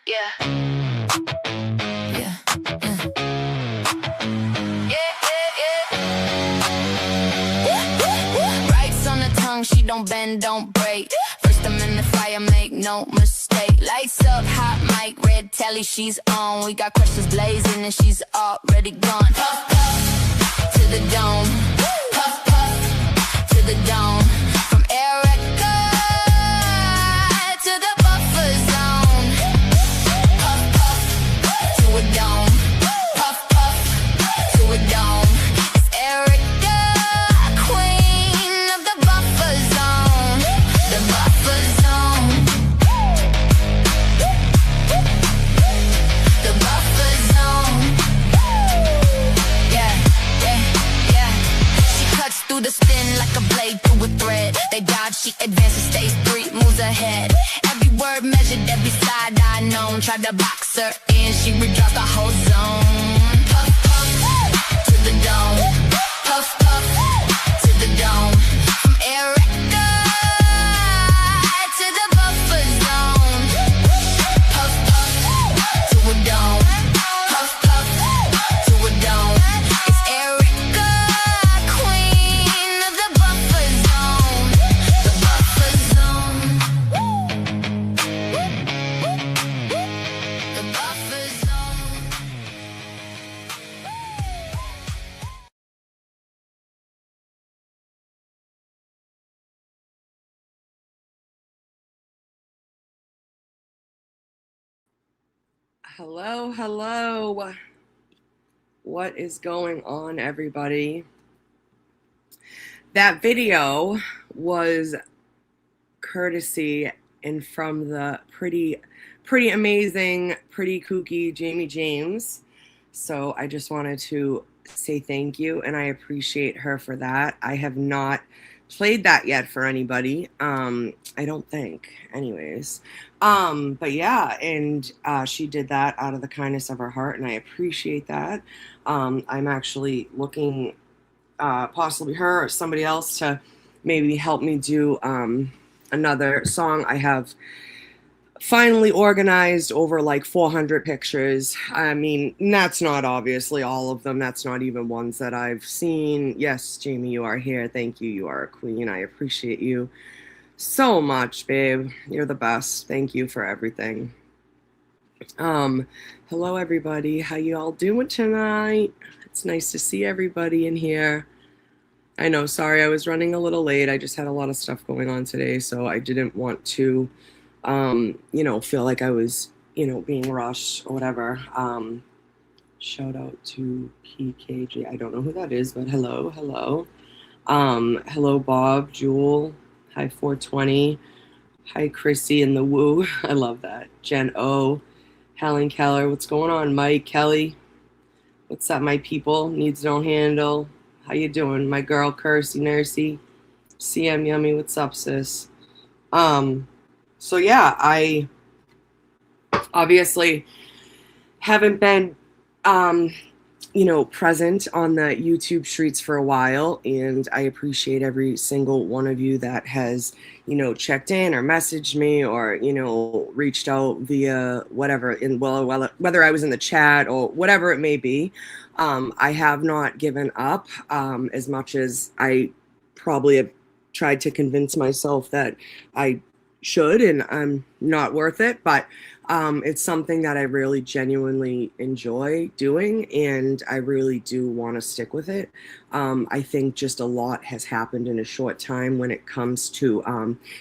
Yeah. Rights on the tongue, she don't bend, don't break. First I'm in the fire, make no mistake. Lights up, hot mic, red telly, she's on. We got questions blazing and she's already gone. Puff, puff, to the dome. Puff, puff, to the dome. From Erica to the buffer zone. Puff, puff, to a dome. Puff, puff, to a dome. It's Erica, queen of the buffer zone. The buffer zone. The buffer zone. Yeah, yeah, yeah. She cuts through the spin like a blade through a thread. They dodge, she advances, stays 3 moves ahead. Every word measured, every side I known. Tried to box her in, she redraws the whole zone. Puff, puff, to the dome. Puff, puff, to the dome. From Erica to the buffer zone. Puff, puff, to a dome. Puff, puff, to a dome. It's Erica, queen of the buffer zone. The buffer zone. The buffer zone. Hello, hello. What is going on, everybody? That video was courtesy and from the pretty amazing, pretty kooky Jamie James. So I just wanted to say thank you, and I appreciate her for that. I have not played that yet for anybody. I don't think, anyways. But yeah, and she did that out of the kindness of her heart, and I appreciate that. I'm actually looking, possibly her or somebody else to maybe help me do another song. I have finally organized over like 400 pictures. I mean, that's not obviously all of them. That's not even ones that I've seen. Yes, Jamie, you are here. Thank you. You are a queen. I appreciate you so much, babe. You're the best. Thank you for everything. Hello, everybody. How you all doing tonight? It's nice to see everybody in here. I know, sorry, I was running a little late. I just had a lot of stuff going on today, so I didn't want to feel like I was, being rushed or whatever. Shout out to PKG. I don't know who that is, but hello. Hello, Bob, Jewel. Hi, 420. Hi, Chrissy and the Woo. I love that. Jen O. Helen Keller. What's going on, Mike, Kelly? What's up, my people? Needs no handle. How you doing? My girl, Kirsty, Nursey. CM Yummy. What's up, sis? So yeah, I obviously haven't been, present on the YouTube streets for a while, and I appreciate every single one of you that has, checked in or messaged me or, reached out via whatever, whether I was in the chat or whatever it may be. I have not given up as much as I probably have tried to convince myself that I should, and I'm not worth it, but it's something that I really genuinely enjoy doing, and I really do want to stick with it. I think just a lot has happened in a short time when it comes to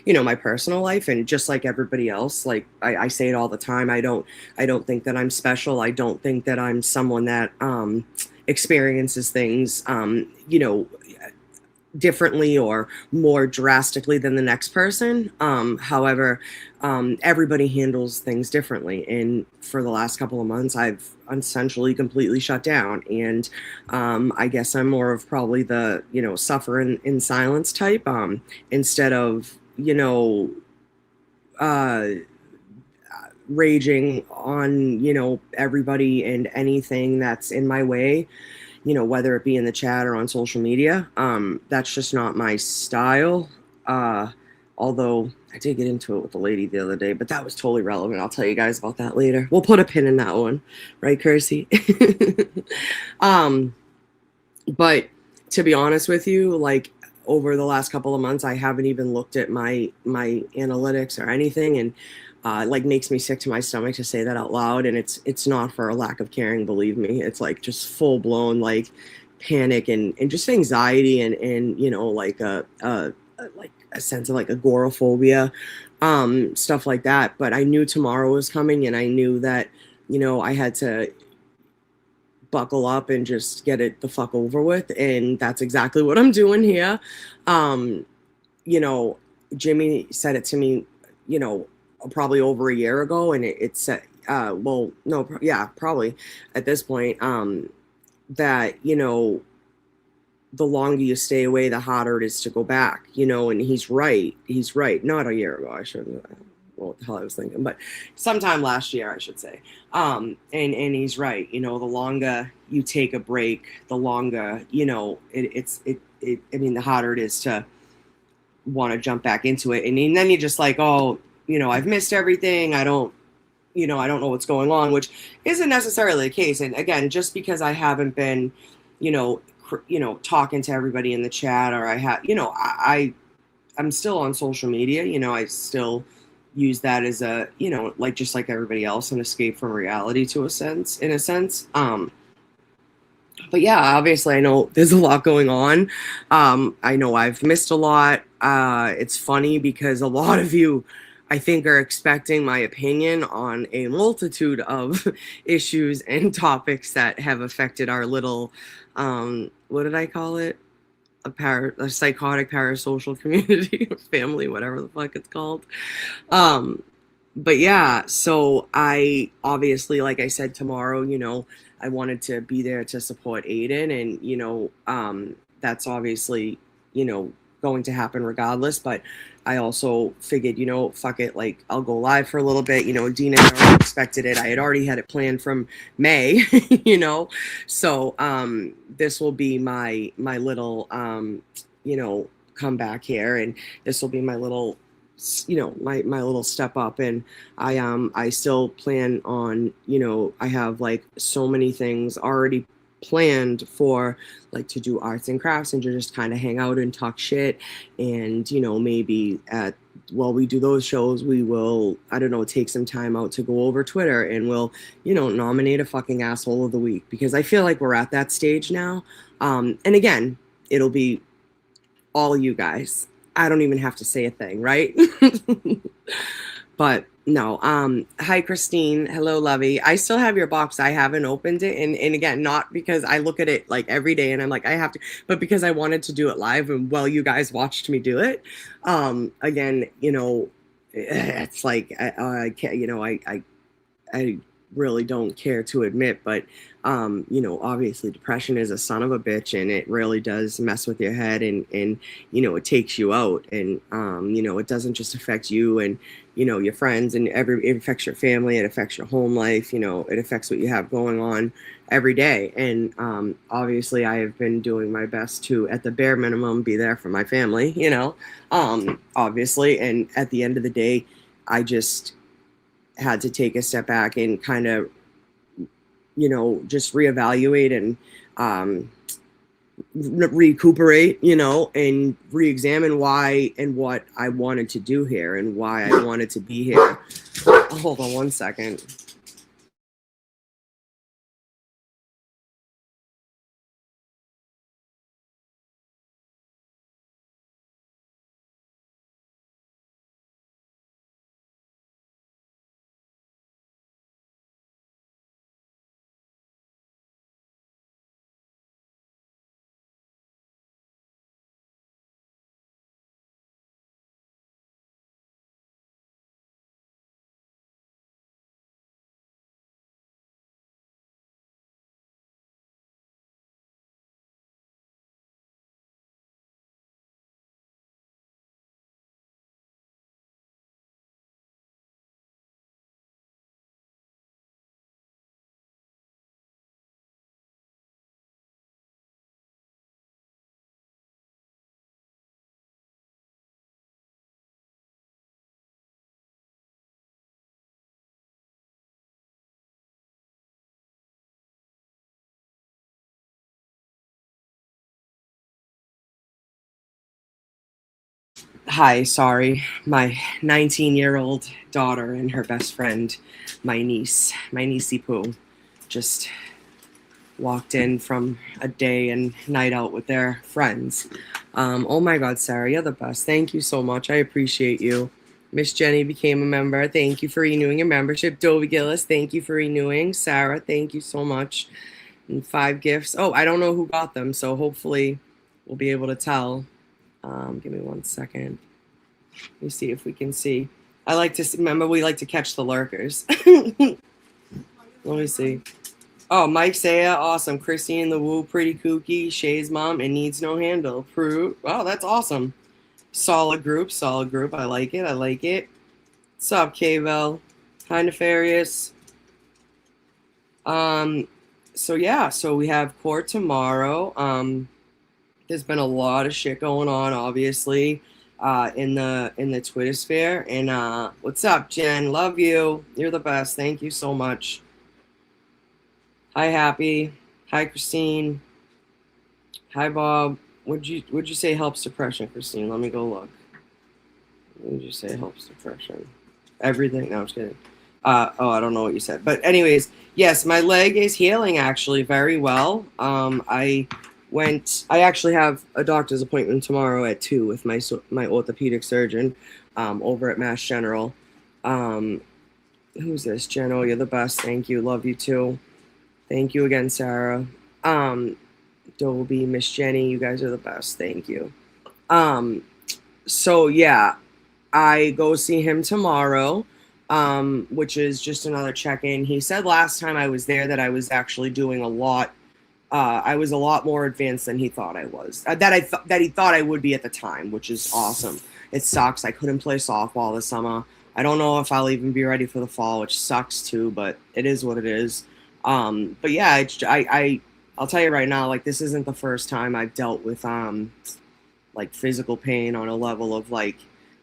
my personal life, and just like everybody else, like I say it all the time, I don't think that I'm special. I don't think that I'm someone that experiences things differently or more drastically than the next person. However, everybody handles things differently. And for the last couple of months, I've essentially completely shut down. And I guess I'm more of probably the, suffer in silence type, instead of, raging on, everybody and anything that's in my way. Whether it be in the chat or on social media. That's just not my style. Although I did get into it with the lady the other day, but that was totally relevant. I'll tell you guys about that later. We'll put a pin in that one, right, Kersey? um, but to be honest with you, like over the last couple of months, I haven't even looked at my analytics or anything, and like makes me sick to my stomach to say that out loud. And it's not for a lack of caring, believe me. It's like just full blown like panic and just anxiety and you know like a sense of like agoraphobia, stuff like that. But I knew tomorrow was coming, and I knew that you know I had to buckle up and just get it the fuck over with. And that's exactly what I'm doing here. Um, you know, Jimmy said it to me, you know, probably over a year ago. And it's, well, no, yeah, probably at this point, that, you know, the longer you stay away, the harder it is to go back, you know, and he's right. He's right. Not a year ago. I shouldn't, what the hell I was thinking, but sometime last year, I should say. And he's right. You know, the longer you take a break, the longer, you know, I mean, the harder it is to want to jump back into it. And then you're just like, oh, you know, I've missed everything. I don't, you know, I don't know what's going on, which isn't necessarily the case. And again, just because I haven't been, you know, talking to everybody in the chat, or I have, you know, I'm still on social media. You know, I still use that as a, you know, like just like everybody else, an escape from reality to a sense, in a sense. But yeah, obviously I know there's a lot going on. I know I've missed a lot. It's funny because a lot of you, I think, are expecting my opinion on a multitude of issues and topics that have affected our little, what did I call it? A psychotic parasocial community or family, whatever the fuck it's called. Um, but yeah, so I obviously, like I said, tomorrow, you know, I wanted to be there to support Aidan, and you know, that's obviously, you know, going to happen regardless. But I also figured, you know, fuck it, like I'll go live for a little bit. You know, Dina had already expected it. I had already had it planned from May, you know, so this will be my little you know, comeback here, and this will be my little, you know, my little step up. And I still plan on, you know, I have like so many things already planned for, like to do arts and crafts and to just kind of hang out and talk shit. And you know, maybe at, while we do those shows, we will, I don't know, take some time out to go over Twitter, and we'll, you know, nominate a fucking asshole of the week, because I feel like we're at that stage now. And again, it'll be all you guys. I don't even have to say a thing, right? But no. Hi Christine. Hello, Lovey. I still have your box. I haven't opened it. And again, not because I look at it like every day and I'm like, I have to, but because I wanted to do it live, and well, you guys watched me do it. Again, you know, it's like I can't, you know, I really don't care to admit, but you know, obviously depression is a son of a bitch, and it really does mess with your head, and you know, it takes you out. And you know, it doesn't just affect you and, you know, your friends, and it affects your family, it affects your home life, you know, it affects what you have going on every day. And obviously I have been doing my best to, at the bare minimum, be there for my family, you know, obviously. And at the end of the day, I just had to take a step back and kind of, you know, just reevaluate and recuperate, you know, and re-examine why and what I wanted to do here and why I wanted to be here. Hold on one second. Hi, sorry. My 19-year-old daughter and her best friend, my niecey Pooh, just walked in from a day and night out with their friends. Oh my God, Sarah, you're the best. Thank you so much. I appreciate you. Miss Jenny became a member. Thank you for renewing your membership. Dovey Gillis, thank you for renewing. Sarah, thank you so much. And 5 gifts. Oh, I don't know who got them, so hopefully we'll be able to tell. Give me 1 second. Let me see if we can see. I like to remember we like to catch the lurkers. Let me see. Oh, Mike Saya, awesome. Christine the Woo, pretty kooky. Shay's mom and needs no handle. Prue. Oh, that's awesome. Solid group, solid group. I like it. I like it. What's up, K-Vel? Hi, Nefarious. So yeah, so we have court tomorrow. There's been a lot of shit going on, obviously, in the Twitter sphere. And what's up, Jen? Love you. You're the best. Thank you so much. Hi, Happy. Hi, Christine. Hi, Bob. Would you say helps depression, Christine? Let me go look. What would you say helps depression? Everything. No, I'm just kidding. I don't know what you said. But anyways, yes, my leg is healing actually very well. I actually have a doctor's appointment tomorrow at 2 with my orthopedic surgeon over at Mass General. Who's this? Jen, oh, you're the best. Thank you. Love you too. Thank you again, Sarah. Dobie, Miss Jenny, you guys are the best. Thank you. So yeah, I go see him tomorrow, which is just another check-in. He said last time I was there that I was actually doing a lot. I was a lot more advanced than he thought I was. That he thought I would be at the time, which is awesome. It sucks. I couldn't play softball this summer. I don't know if I'll even be ready for the fall, which sucks too, but it is what it is. But yeah, I'll tell you right now, like, this isn't the first time I've dealt with like physical pain on a level of like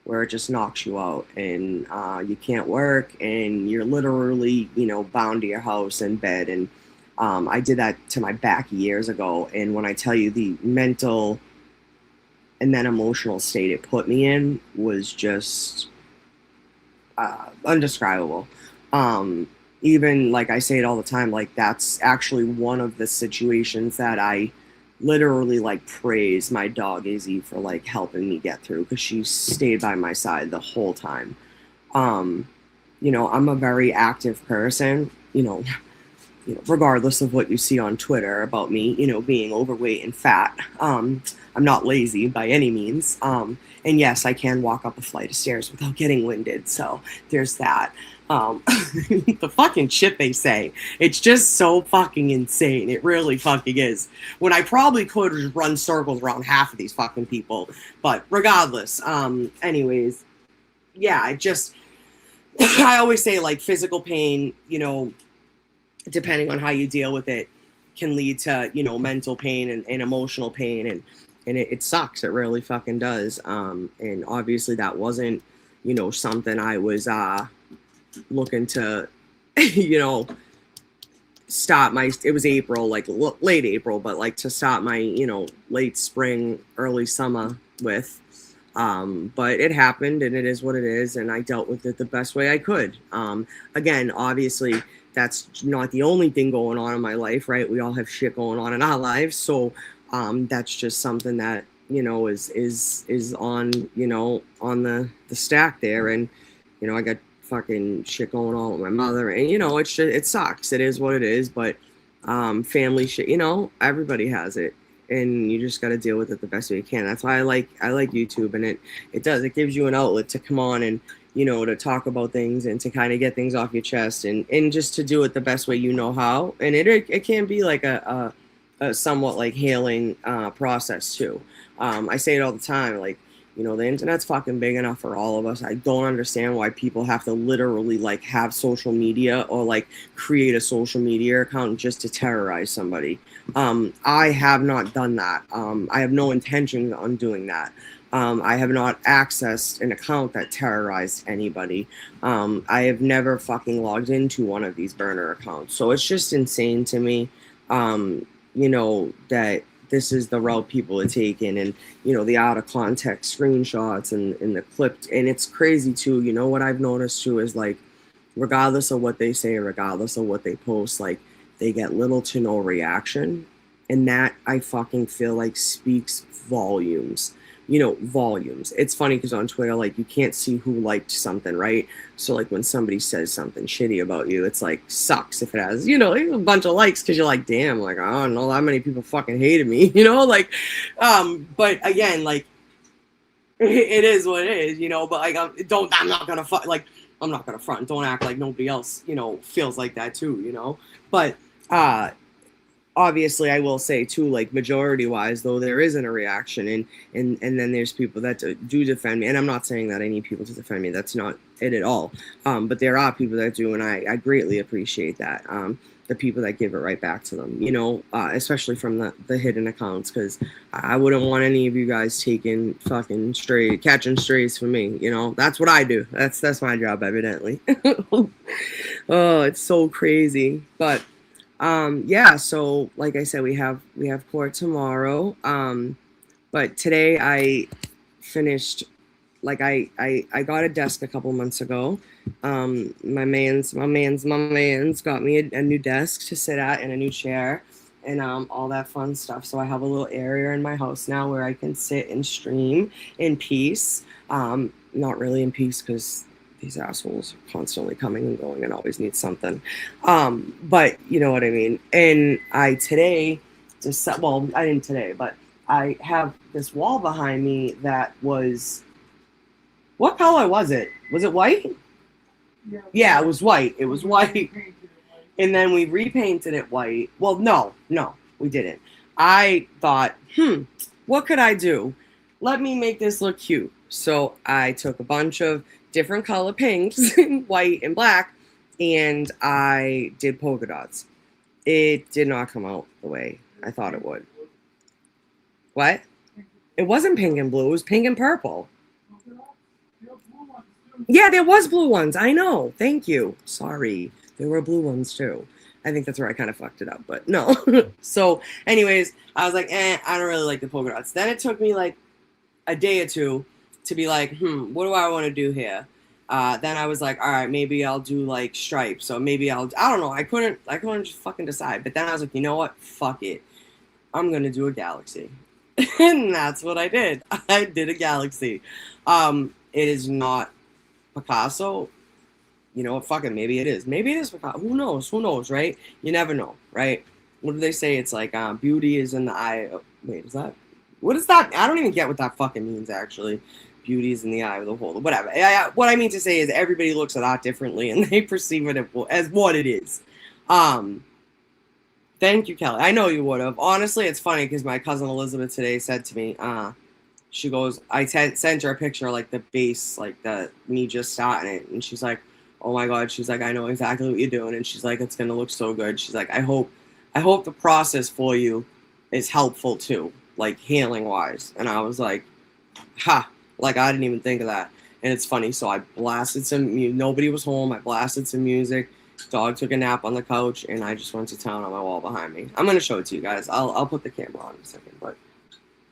where it just knocks you out and you can't work and you're literally, bound to your house and bed. And I did that to my back years ago. And when I tell you the mental and then emotional state it put me in was just undescribable. Even like I say it all the time, like that's actually one of the situations that I literally like praise my dog Izzy for like helping me get through, because she stayed by my side the whole time. I'm a very active person, regardless of what you see on Twitter about me, being overweight and fat. I'm not lazy by any means. And yes, I can walk up a flight of stairs without getting winded. So there's that. The fucking shit they say, it's just so fucking insane. It really fucking is, when I probably could just run circles around half of these fucking people. But regardless, anyways, yeah, I always say, like, physical pain, depending on how you deal with it, can lead to, mental pain and emotional pain, and it sucks. It really fucking does. And obviously that wasn't, something I was looking to stop it was April, like late April, but like to stop my late spring early summer with. But it happened, and it is what it is, and I dealt with it the best way I could. Again, obviously that's not the only thing going on in my life, right? We all have shit going on in our lives, so that's just something that is on on the stack there. And I got fucking shit going on with my mother, and it's just, it sucks. It is what it is. But family shit, everybody has it, and you just got to deal with it the best way you can. That's why I like YouTube, and it gives you an outlet to come on and to talk about things and to kind of get things off your chest, and just to do it the best way you know how. And it can be like a somewhat like healing process too. I say it all the time, like, the internet's fucking big enough for all of us. I don't understand why people have to literally like have social media or like create a social media account just to terrorize somebody. I have not done that. I have no intention on doing that. I have not accessed an account that terrorized anybody. I have never fucking logged into one of these burner accounts. So it's just insane to me, that this is the route people are taking, and the out of context screenshots and the clipped, and it's crazy too. What I've noticed too is like, regardless of what they say, regardless of what they post, like they get little to no reaction, and that I fucking feel like speaks volumes. Volumes. It's funny because on Twitter, like, you can't see who liked something, right? So like when somebody says something shitty about you, it's like sucks if it has a bunch of likes, because you're like, damn, like, I don't know that many people fucking hated me, like but again, like, it is what it is, but like, I'm not gonna I'm not gonna front. Don't act like nobody else feels like that too, but obviously I will say too, like, majority wise though, there isn't a reaction, and then there's people that do defend me, and I'm not saying that I need people to defend me, that's not it at all, but there are people that do, and I greatly appreciate that, the people that give it right back to them, especially from the hidden accounts, because I wouldn't want any of you guys taking fucking catching strays from me, that's what I do, that's my job, evidently. Oh, it's so crazy. But yeah, so like I said, we have court tomorrow, but today I finished, like, I got a desk a couple months ago. My man's got me a new desk to sit at and a new chair and all that fun stuff. So I have a little area in my house now where I can sit and stream in peace. Not really in peace, because these assholes are constantly coming and going and always need something. But you know what I mean. And I didn't today, but I have this wall behind me that was, what color was it? Was it white? Yeah, it was white. It was white. And then we repainted it white. Well, no, we didn't. I thought, what could I do? Let me make this look cute. So I took a bunch of different color pinks, white and black, and I did polka dots. It did not come out the way I thought it would. What? It wasn't pink and blue. It was pink and purple. Yeah, there was blue ones. I know. Thank you. Sorry. There were blue ones too. I think that's where I kind of fucked it up, but no. So anyways, I was like, I don't really like the polka dots. Then it took me like a day or two to be like, what do I want to do here? Then I was like, all right, maybe I'll do like stripes. So maybe I don't know. I couldn't just fucking decide. But then I was like, you know what? Fuck it. I'm going to do a galaxy. And that's what I did. I did a galaxy. It is not Picasso. You know what? Fuck it. Maybe it is. Maybe it is Picasso. Who knows? Who knows, right? You never know, right? What do they say? It's like beauty is in the eye. Wait, is that? What is that? I don't even get what that fucking means, actually. Beauty is in the eye of the beholder. Whatever. What I mean to say is everybody looks at art differently, and they perceive it as what it is. Thank you, Kelly. I know you would have. Honestly, it's funny because my cousin Elizabeth today said to me, she goes, I sent her a picture of like the base, like me just starting it, and she's like, oh my God, she's like, I know exactly what you're doing, and she's like, it's gonna look so good. She's like, I hope the process for you is helpful too, like healing wise. And I was like, like I didn't even think of that. And it's funny, so I blasted some, nobody was home, I blasted some music, dog took a nap on the couch, and I just went to town on my wall behind me. I'm gonna show it to you guys. I'll put the camera on in a second, but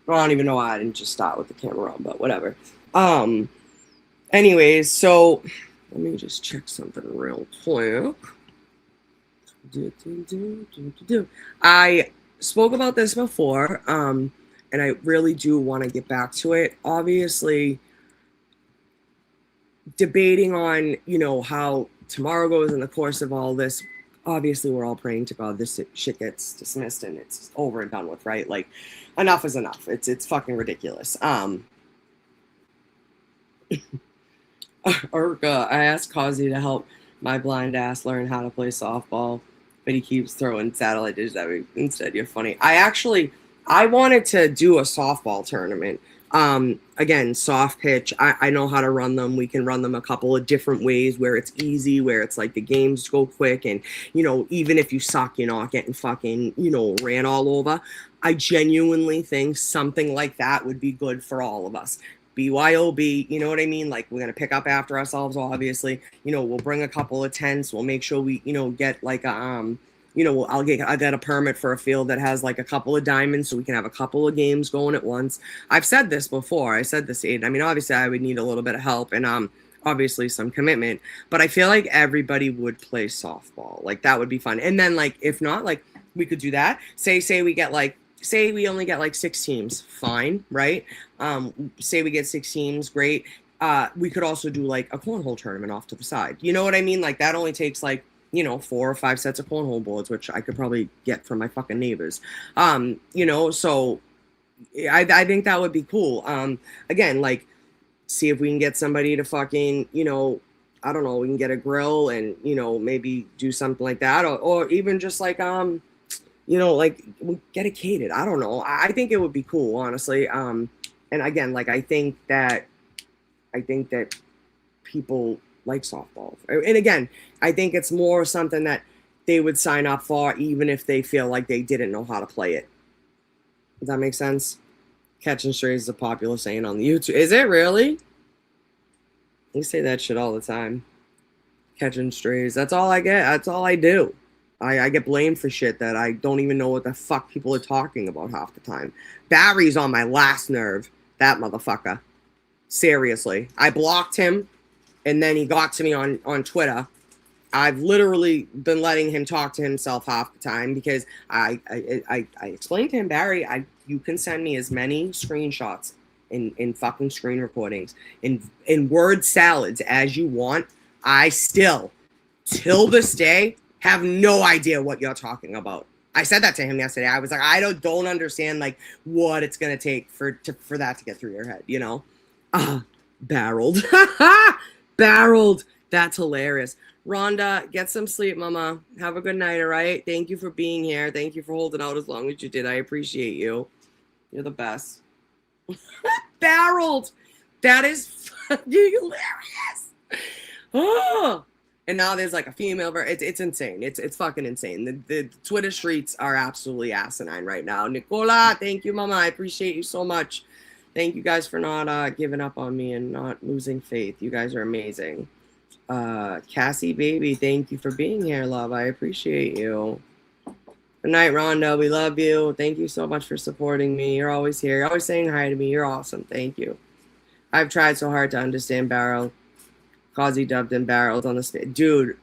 I don't even know why I didn't just start with the camera on, but whatever. Anyways, so let me just check something real quick. I spoke about this before, and I really do want to get back to it. Obviously, debating on, how tomorrow goes in the course of all this. Obviously, we're all praying to God this shit gets dismissed and it's over and done with, right? Like, enough is enough. It's fucking ridiculous. Urka, I asked Kazi to help my blind ass learn how to play softball, but he keeps throwing satellite dishes at me instead. You're funny. I wanted to do a softball tournament. Again, soft pitch. I know how to run them. We can run them a couple of different ways where it's easy, where it's like the games go quick, and even if you suck, you're not getting fucking ran all over. I genuinely think something like that would be good for all of us. BYOB, you know what I mean? Like, we're gonna pick up after ourselves, obviously. We'll bring a couple of tents. We'll make sure we, get like a I get a permit for a field that has like a couple of diamonds so we can have a couple of games going at once. I've said this before. I said this, Aidan. I mean, obviously I would need a little bit of help and obviously some commitment, but I feel like everybody would play softball. Like that would be fun. And then like if not, like we could do that. Say we only get like 6 teams, fine, right? Say we get 6 teams, great. We could also do like a cornhole tournament off to the side. You know what I mean? Like that only takes like 4 or 5 sets of cornhole boards, which I could probably get from my fucking neighbors. So I think that would be cool. Again, like see if we can get somebody to fucking, I don't know, we can get a grill and, maybe do something like that. Or even just like, like get it catered. I don't know. I think it would be cool, honestly. And again, like I think that people like softball. And again, I think it's more something that they would sign up for even if they feel like they didn't know how to play it. Does that make sense? Catching strays is a popular saying on the YouTube. Is it really? They say that shit all the time. Catching strays. That's all I get. That's all I do. I get blamed for shit that I don't even know what the fuck people are talking about half the time. Barry's on my last nerve. That motherfucker. Seriously. I blocked him, and then he got to me on Twitter. I've literally been letting him talk to himself half the time because I explained to him, Barry, you can send me as many screenshots in fucking screen recordings in word salads as you want. I still, till this day, have no idea what you're talking about. I said that to him yesterday. I was like, I don't understand like what it's gonna take for that to get through your head, Barreled. Barreled. That's hilarious. Rhonda, get some sleep, mama. Have a good night, all right? Thank you for being here. Thank you for holding out as long as you did. I appreciate you. You're the best. Barreled. That is fucking hilarious. Oh. And now there's like a female version. It's insane. It's fucking insane. The Twitter streets are absolutely asinine right now. Nicola, thank you, mama. I appreciate you so much. Thank you guys for not giving up on me and not losing faith. You guys are amazing. Cassie, baby, thank you for being here, love. I appreciate you. Good night, Rhonda. We love you. Thank you so much for supporting me. You're always here. You're always saying hi to me. You're awesome. Thank you. I've tried so hard to understand Barrel. Causey dubbed and barreled on the stage. Dude,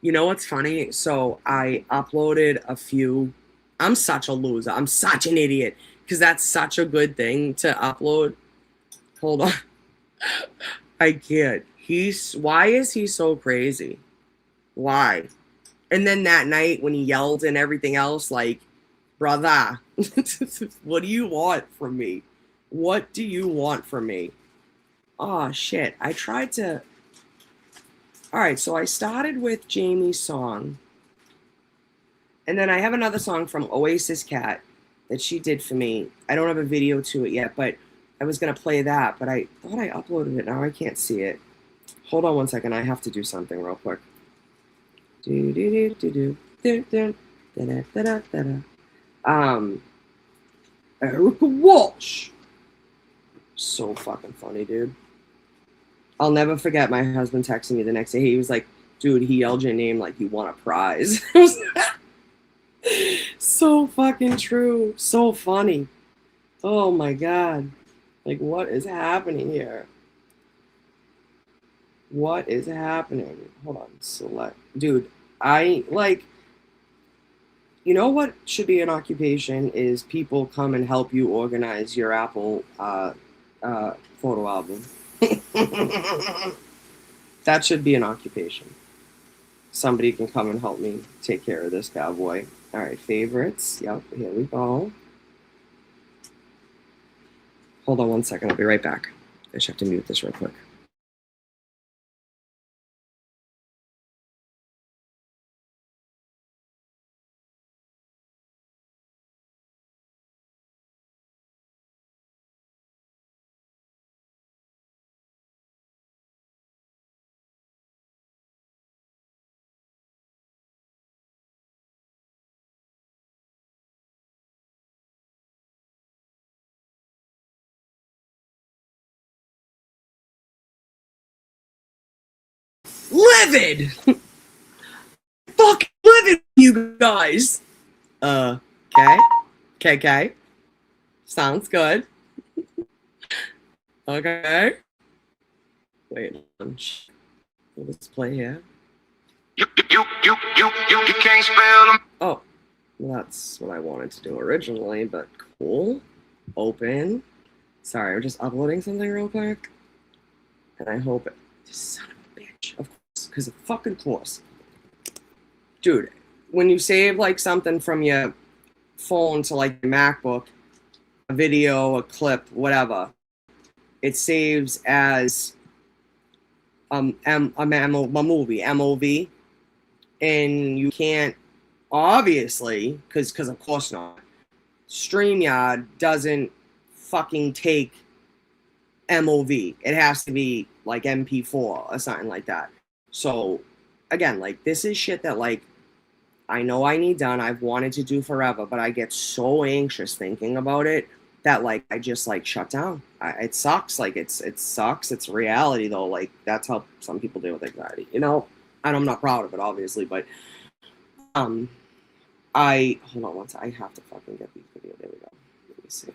you know what's funny? So I uploaded a few. I'm such a loser. I'm such an idiot because that's such a good thing to upload. Hold on. I can't. Why is he so crazy? Why? And then that night when he yelled and everything else, like, brother, what do you want from me? What do you want from me? Oh, shit. I tried to... All right, so I started with Jamie's song. And then I have another song from Oasis Cat that she did for me. I don't have a video to it yet, but I was going to play that. But I thought I uploaded it. Now I can't see it. Hold on one second. I have to do something real quick. Erica Walsh. So fucking funny, dude. I'll never forget my husband texting me the next day. He was like, dude, he yelled your name like you won a prize. So fucking true. So funny. Oh my God. Like, what is happening here? What is happening? Hold on. Select. Dude, you know what should be an occupation is people come and help you organize your Apple photo album. That should be an occupation. Somebody can come and help me take care of this cowboy. All right, favorites. Yep, here we go. Hold on one second. I'll be right back. I just have to mute this real quick. Livid! Fucking livid! you guys. Okay. Okay. Sounds good. Okay. Wait, let's play here. You can't spell them. Oh, well, that's what I wanted to do originally, but cool. Open. Sorry, I'm just uploading something real quick. And I hope it. Son of a bitch. Of course, because of fucking course. Dude, when you save like something from your phone to like your MacBook, a video, a clip, whatever, it saves as a movie, MOV, and you can't, obviously, because of course not, StreamYard doesn't fucking take MOV. It has to be like MP4 or something like that. So again, like this is shit that like I know I need done. I've wanted to do forever, but I get so anxious thinking about it that like I just like shut down. It sucks. Like it sucks. It's reality though. Like that's how some people deal with anxiety, you know. And I'm not proud of it, obviously, but I hold on once. I have to fucking get these video. There we go. Let me see.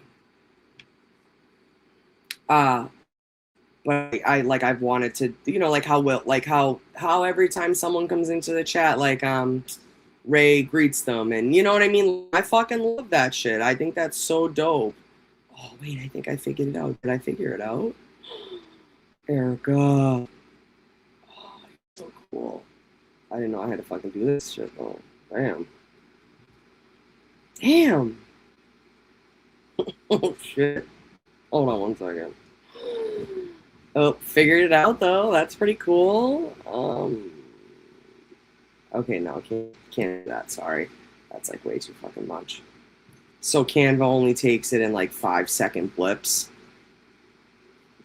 But I like I've wanted to, you know, like how every time someone comes into the chat, like Ray greets them, and you know what I mean. I fucking love that shit. I think that's so dope. Oh wait, I think I figured it out. Did I figure it out? Erica. Oh, so cool. I didn't know I had to fucking do this shit though. Damn. Damn. Oh shit. Hold on one second. Oh, figured it out though. That's pretty cool. Okay, no, can't do that. Sorry, that's like way too fucking much. So Canva only takes it in like 5-second blips.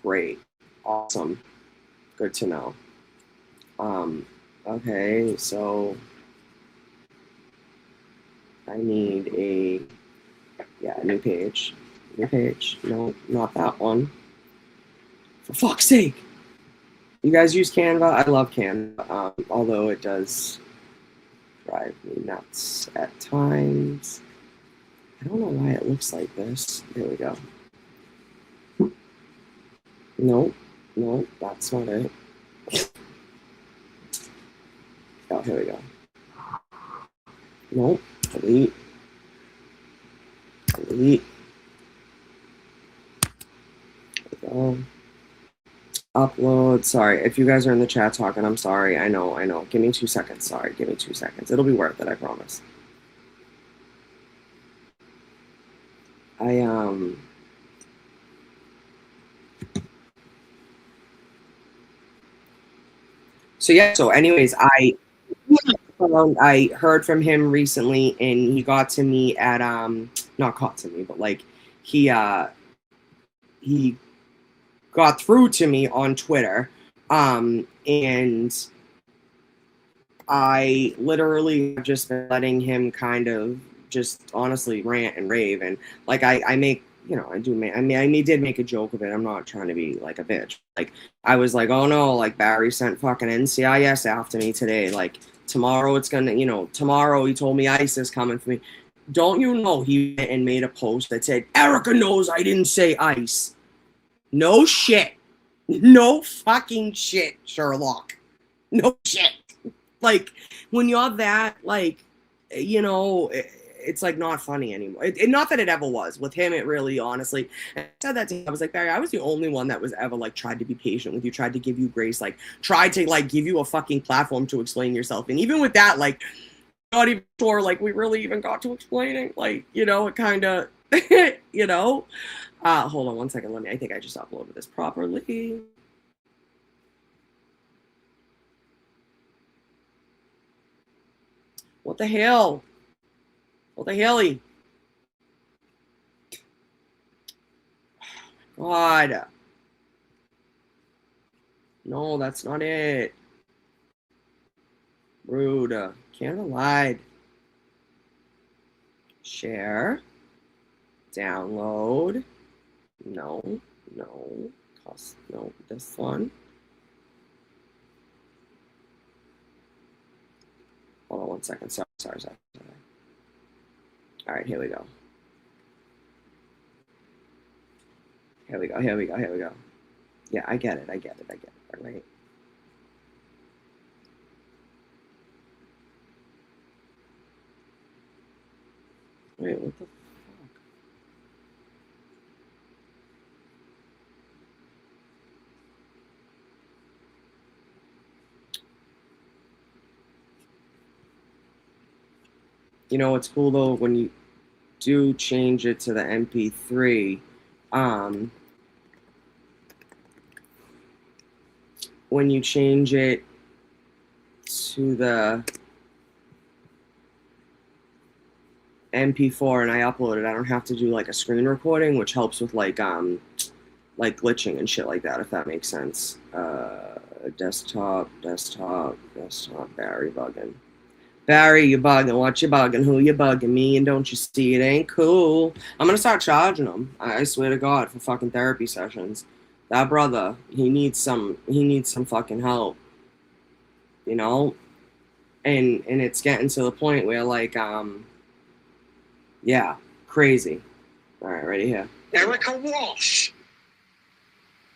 Great, awesome, good to know. Okay, so I need a new page. New page. No, not that one. For fuck's sake! You guys use Canva? I love Canva, although it does drive me nuts at times. I don't know why it looks like this. There we go. Nope, that's not it. Oh, here we go. Nope, delete. There we go. Upload. Sorry, if you guys are in the chat talking, I'm sorry. I know. Give me 2 seconds. Sorry, give me 2 seconds. It'll be worth it, I promise. So anyways, I heard from him recently, and he got to me at not got to me, but like he got through to me on Twitter, and I literally just been letting him kind of just honestly rant and rave, and like I make, you know, I did make a joke of it. I'm not trying to be like a bitch. Like I was like, oh no, like Barry sent fucking NCIS after me today. Like tomorrow it's gonna, you know, tomorrow he told me ICE is coming for me. Don't you know he went and made a post that said, Erica knows I didn't say ICE. No shit. No fucking shit, Sherlock. No shit. Like when you're that, like, you know, it's like not funny anymore. Not that it ever was with him. It really, honestly, I said that to him. I was like, Barry, I was the only one that was ever like tried to be patient with you, tried to give you grace, like tried to like give you a fucking platform to explain yourself. And even with that, like, not even sure like we really even got to explaining. Like, you know, it kind of, you know. Hold on one second. I think I just uploaded this properly. What the hell? What the helly? God. No, that's not it. Rude. Can't have lied. Share. Download. No. No, this one. Hold on one second. Sorry. Sorry. All right, here we go. Here we go. Yeah, I get it. All right. Wait, what the fuck? You know what's cool though, when you do change it to the MP3, when you change it to the MP4 and I upload it, I don't have to do like a screen recording, which helps with like glitching and shit like that, if that makes sense. Desktop, Barry bugging. Barry, you bugging. What you bugging? Who you bugging? Me, and don't you see it ain't cool? I'm gonna start charging him. I swear to God, for fucking therapy sessions. That brother, he needs some fucking help. You know? And it's getting to the point where like yeah, crazy. All right, ready here. Erica Walsh.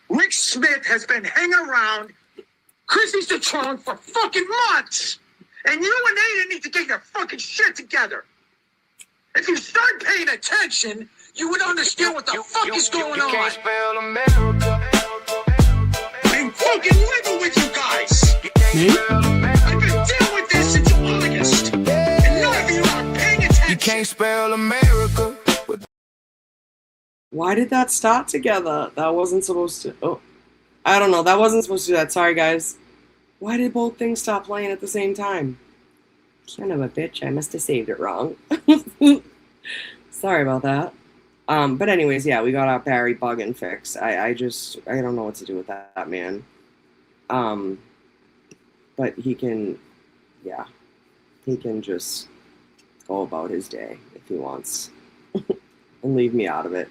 Rick Smith has been hanging around Chrissy's the trunk for fucking months. And you and Aidan need to get your fucking shit together. If you start paying attention, you would understand what the fuck is going on. Can't spell America. I'm fucking living with you guys. I've been dealing with this since August. And none of you are paying attention. You can't spell America. Why did that start together? That wasn't supposed to. Oh, I don't know. That wasn't supposed to do that. Sorry, guys. Why did both things stop playing at the same time? Son of a bitch. I must have saved it wrong. Sorry about that. But anyways, yeah, we got our Barry bugging fix. I don't know what to do with that man. But he can just go about his day if he wants and leave me out of it.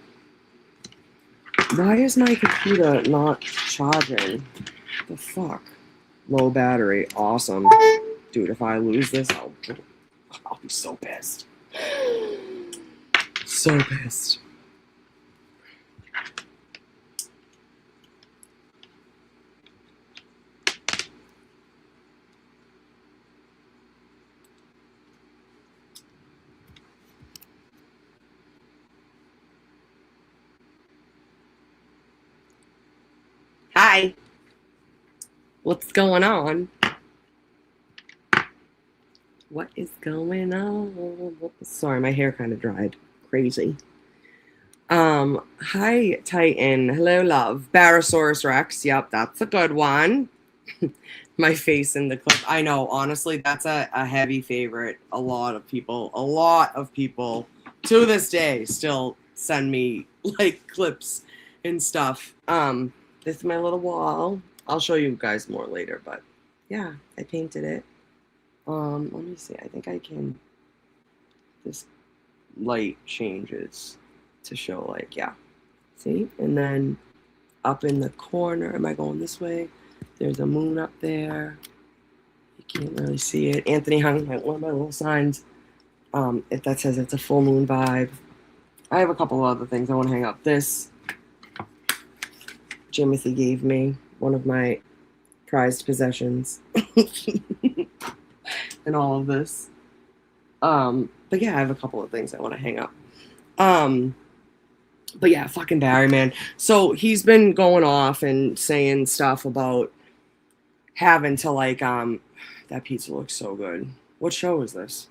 Why is my computer not charging? The fuck? Low battery. Awesome. Dude, if I lose this, I'll be so pissed. So pissed. Hi. What's going on? What is going on? Sorry, my hair kind of dried. Crazy. Hi, Titan. Hello, love. Barosaurus Rex. Yep, that's a good one. My face in the clip. I know, honestly, that's a heavy favorite. A lot of people to this day still send me like clips and stuff. This is my little wall. I'll show you guys more later, but yeah, I painted it. Let me see. I think I can. This light changes to show like, yeah. See? And then up in the corner, am I going this way? There's a moon up there. You can't really see it. Anthony hung like one of my little signs. If that says it's a full moon vibe. I have a couple of other things I want to hang up. This Jimothy gave me, one of my prized possessions. And all of this. But yeah, I have a couple of things I want to hang up. But yeah, fucking Barry, man. So he's been going off and saying stuff about having to like, that pizza looks so good. What show is this?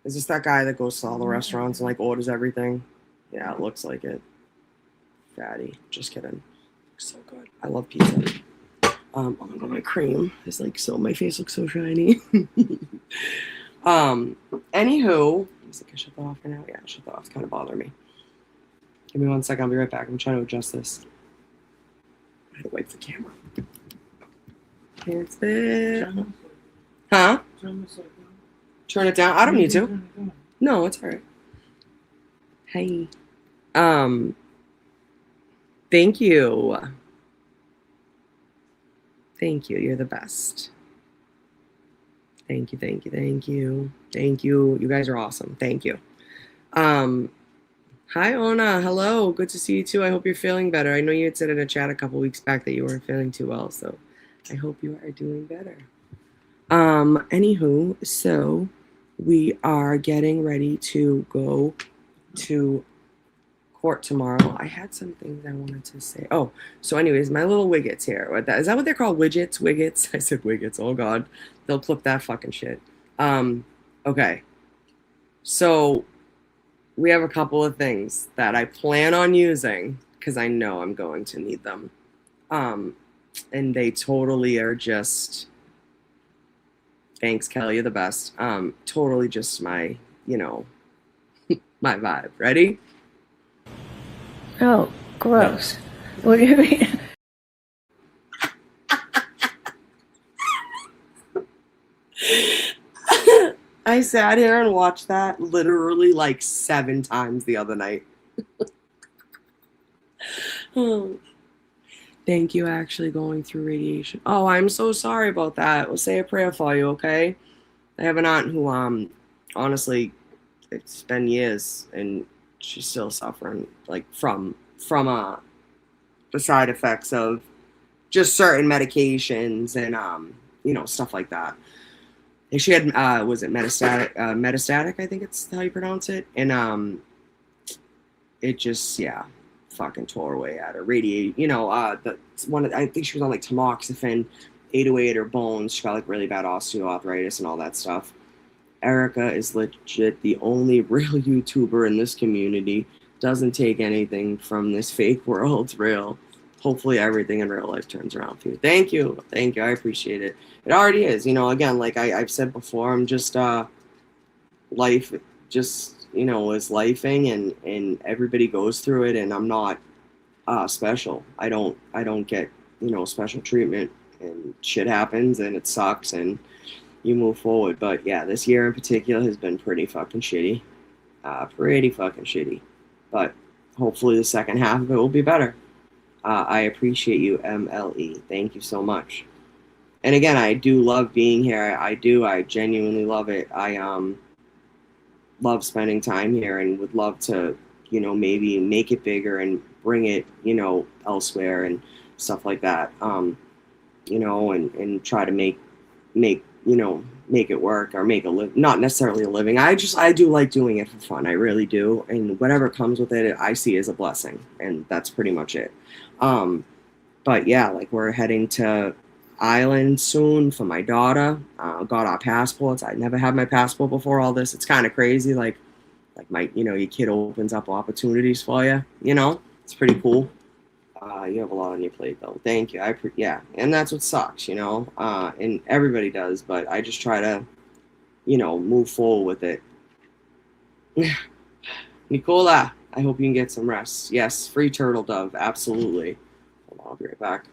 Is this that guy that goes to all the restaurants and like orders everything? Yeah, it looks like it. Fatty. Just kidding. Looks so good. I love pizza. Oh my god, my cream is like so, my face looks so shiny. Anywho, I shut that off for now. Yeah, shut that off. It's kind of bothering me. Give me 1 second. I'll be right back. I'm trying to adjust this. I had to wipe the camera. It's it. Huh? Turn it down. I don't need to. No, it's alright. Hey. Thank you. Thank you. You're the best. Thank you, thank you, thank you. Thank you. You guys are awesome. Thank you. Hi, Ona. Hello. Good to see you too. I hope you're feeling better. I know you had said in a chat a couple weeks back that you weren't feeling too well, so I hope you are doing better. Anywho, so we are getting ready to go to court tomorrow. I had some things I wanted to say. Oh, so anyways, my little wiggets here. Is that what they're called? Widgets? Wiggets? I said wiggets. Oh God. They'll clip that fucking shit. Okay. So we have a couple of things that I plan on using because I know I'm going to need them. And they totally are just, thanks, Kelly, you're the best. Totally just my, my vibe. Ready? Oh, gross. What do you mean? I sat here and watched that literally like 7 times the other night. Oh. Thank you, actually going through radiation. Oh, I'm so sorry about that. We'll say a prayer for you, okay? I have an aunt who, honestly, it's been years and she's still suffering, like from the side effects of just certain medications and stuff like that. And she had was it metastatic, I think it's how you pronounce it, and it just fucking tore away at her. I think she was on like tamoxifen, 808 her bones. She got like really bad osteoarthritis and all that stuff. Erica is legit the only real YouTuber in this community. Doesn't take anything from this fake world real. Hopefully everything in real life turns around for you. Thank you. I appreciate it. It already is. Again, like I've said before, I'm just life just is lifing, and everybody goes through it, and I'm not special. I don't get special treatment, and shit happens and it sucks and you move forward. But yeah, this year in particular has been pretty fucking shitty. But hopefully the second half of it will be better. I appreciate you, MLE. Thank you so much. And again, I do love being here. I genuinely love it. I love spending time here and would love to, maybe make it bigger and bring it, elsewhere and stuff like that. And try to make it work or make not necessarily a living. I do like doing it for fun. I really do. And whatever comes with it, I see as a blessing. And that's pretty much it. But yeah, like we're heading to Ireland soon for my daughter. Got our passports. I never had my passport before all this. It's kind of crazy. Like my, your kid opens up opportunities for you. It's pretty cool. You have a lot on your plate, though. Thank you. And that's what sucks, and everybody does, but I just try to, move forward with it. Nicola, I hope you can get some rest. Yes, free turtle dove, absolutely. Hold on, I'll be right back.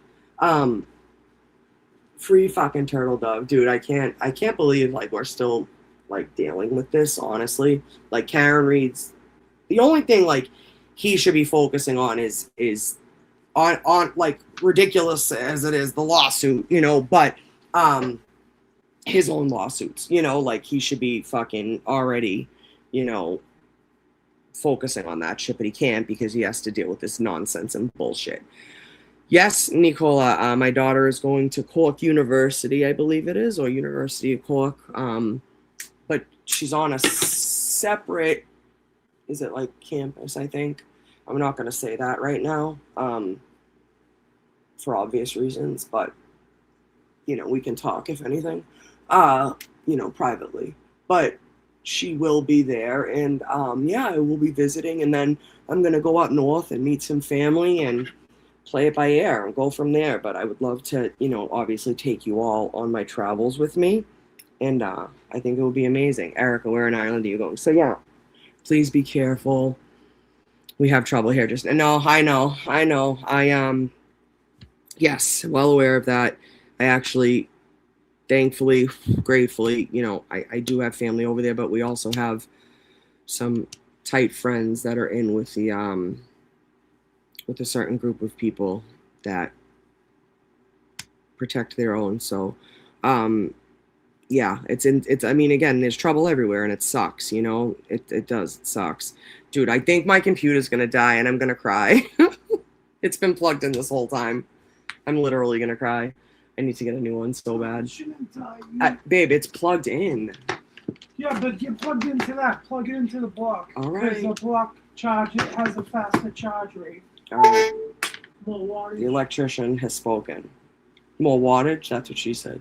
Free fucking turtle dove, dude. I can't believe like we're still like dealing with this, honestly. Like Karen Reed's, the only thing like he should be focusing on is on like ridiculous as it is, the lawsuit, but his own lawsuits, like he should be fucking already, focusing on that shit, but he can't because he has to deal with this nonsense and bullshit. Yes, Nicola, my daughter is going to Cork University, I believe it is, or University of Cork, but she's on a separate, is it like campus, I think? I'm not going to say that right now, for obvious reasons, but, we can talk if anything, privately. But she will be there, and, I will be visiting, and then I'm going to go up north and meet some family and play it by ear and go from there. But I would love to, obviously take you all on my travels with me, and I think it will be amazing. Erica, where in Ireland are you going? So, yeah, please be careful. We have trouble here. No, I know. Yes, well aware of that. I actually, thankfully, gratefully, I do have family over there, but we also have some tight friends that are in with a certain group of people that protect their own. So, yeah, I mean, again, there's trouble everywhere and it sucks, you know, it does, it sucks. Dude, I think my computer's gonna die and I'm gonna cry. It's been plugged in this whole time. I'm literally gonna cry. I need to get a new one so bad. Babe, it's plugged in. Yeah, but get plugged into that. Plug it into the block. All right. Because the block charge, it has a faster charge rate. All right. More wattage. The electrician has spoken. More wattage? That's what she said.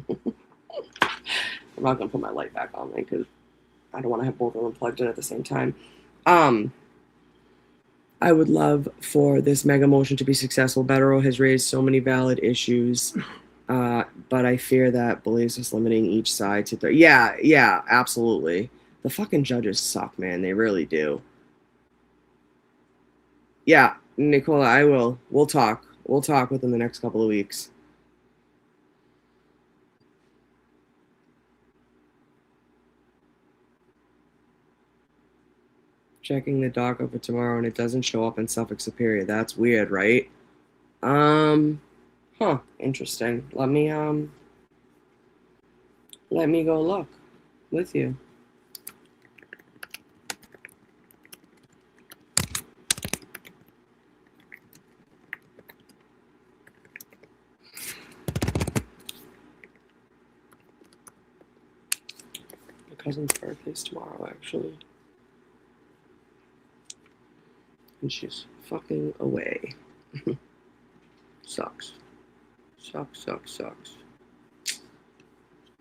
I'm not gonna put my light back on me because I don't want to have both of them plugged in at the same time. I would love for this mega motion to be successful. Beto has raised so many valid issues, but I fear that believes us limiting each side to yeah, absolutely. The fucking judges suck, man. They really do. Yeah, Nicola, I will. We'll talk. We'll talk within the next couple of weeks. Checking the docket for tomorrow and it doesn't show up in Suffolk Superior. That's weird, right? Interesting. Let me go look with you. My cousin's birthday's tomorrow, actually. And she's fucking away. Sucks. Sucks.